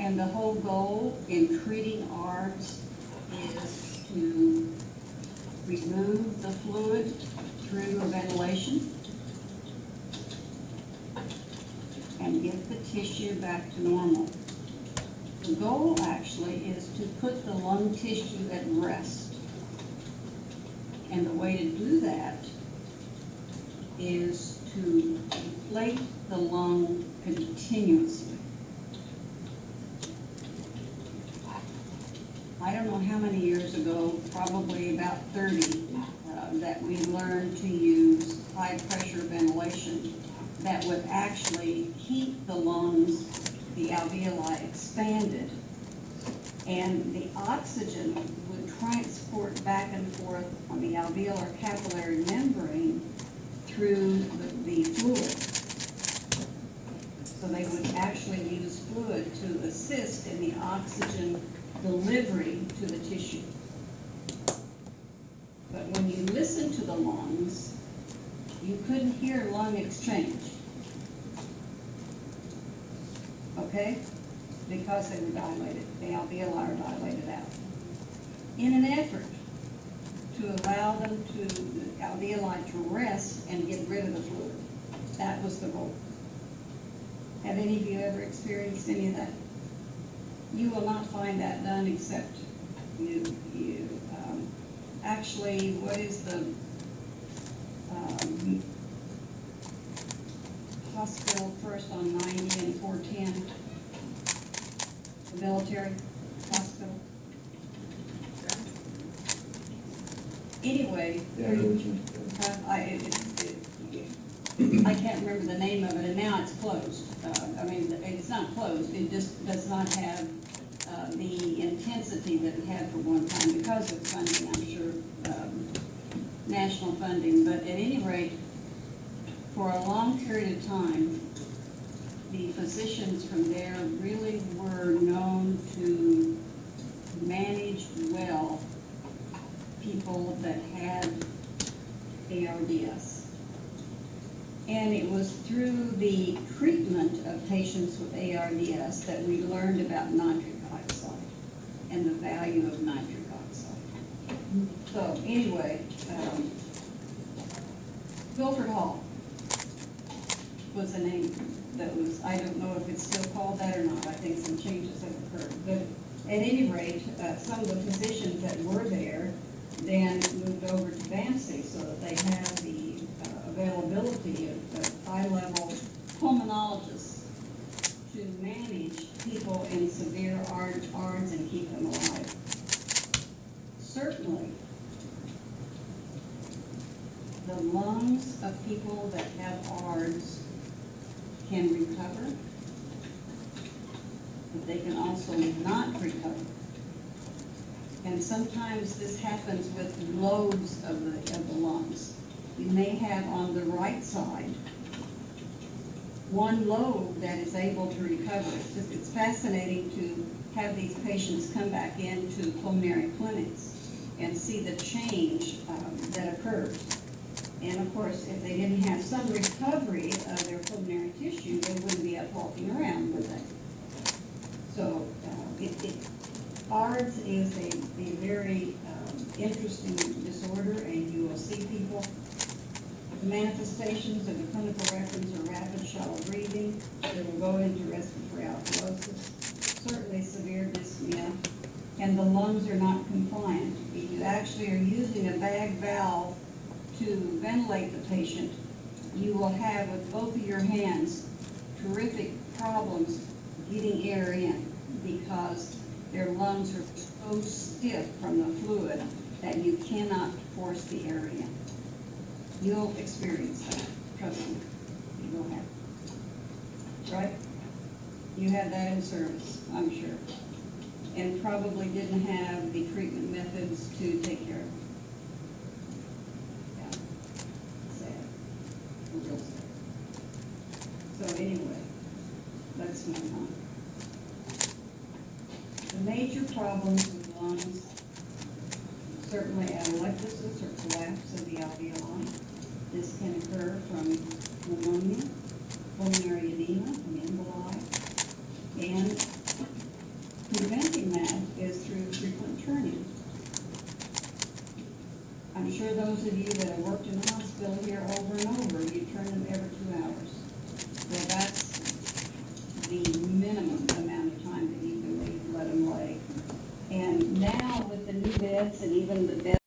And the whole goal in treating ARDS is to remove the fluid through a ventilation and get the tissue back to normal. The goal actually is to put the lung tissue at rest. And the way to do that is to inflate the lung continuously. I don't know how many years ago, probably about 30, that we learned to use high pressure ventilation that would actually keep the lungs, the alveoli, expanded, and the oxygen would transport back and forth on the alveolar capillary membrane through the fluid. So they would actually use fluid to assist in the oxygen delivery to the tissue. But when you listen to the lungs, you couldn't hear lung exchange. Okay? Because they were dilated. The alveoli are dilated out. In an effort to allow them to, the alveoli to rest and get rid of the fluid. That was the goal. Have any of you ever experienced any of that? You will not find that done except actually, what is the hospital first on 90 and 410? The military hospital. Anyway, I can't remember the name of it, and now it's closed. I mean, it's not closed, it just does not have the intensity that it had for one time because of funding, I'm sure, national funding. But at any rate, for a long period of time, the physicians from there really were known to manage well people that had ARDS. And it was through the treatment of patients with ARDS that we learned about nitric oxide and the value of nitric oxide. So anyway, Guilford Hall was the name that was, I don't know if it's still called that or not. I think some changes have occurred. But at any rate, some of the physicians that were there then moved over to Vancy so that they have the availability of high-level pulmonologists to manage people in severe ARDS and keep them alive. Certainly, the lungs of people that have ARDS can recover, but they can also not recover. And sometimes this happens with lobes of the lungs. You may have on the right side one lobe that is able to recover. It's fascinating to have these patients come back into pulmonary clinics and see the change that occurs. And of course, if they didn't have some recovery of their pulmonary tissue, they wouldn't be up walking around, would they? So ARDS is a very interesting disorder, and you will see people. The manifestations of the clinical records are rapid shallow breathing. They will go into respiratory alkalosis, certainly severe dyspnea, and the lungs are not compliant. If you actually are using a bag valve to ventilate the patient, you will have, with both of your hands, terrific problems getting air in because their lungs are so stiff from the fluid that you cannot force the air in. You'll experience that, trust me, you will have it. Right? You had that in service, I'm sure, and probably didn't have the treatment methods to take care of it. Yeah, sad, real sad. So anyway, let's move on. The major problems with lungs, certainly atelectasis or collapse of the alveoli. This can occur from pneumonia, pulmonary edema, and emboli, and frequent turning. I'm sure those of you that have worked in the hospital here over and over, you turn them every 2 hours. Well, that's the minimum amount of time that you can let them lay. And now with the new beds and even the beds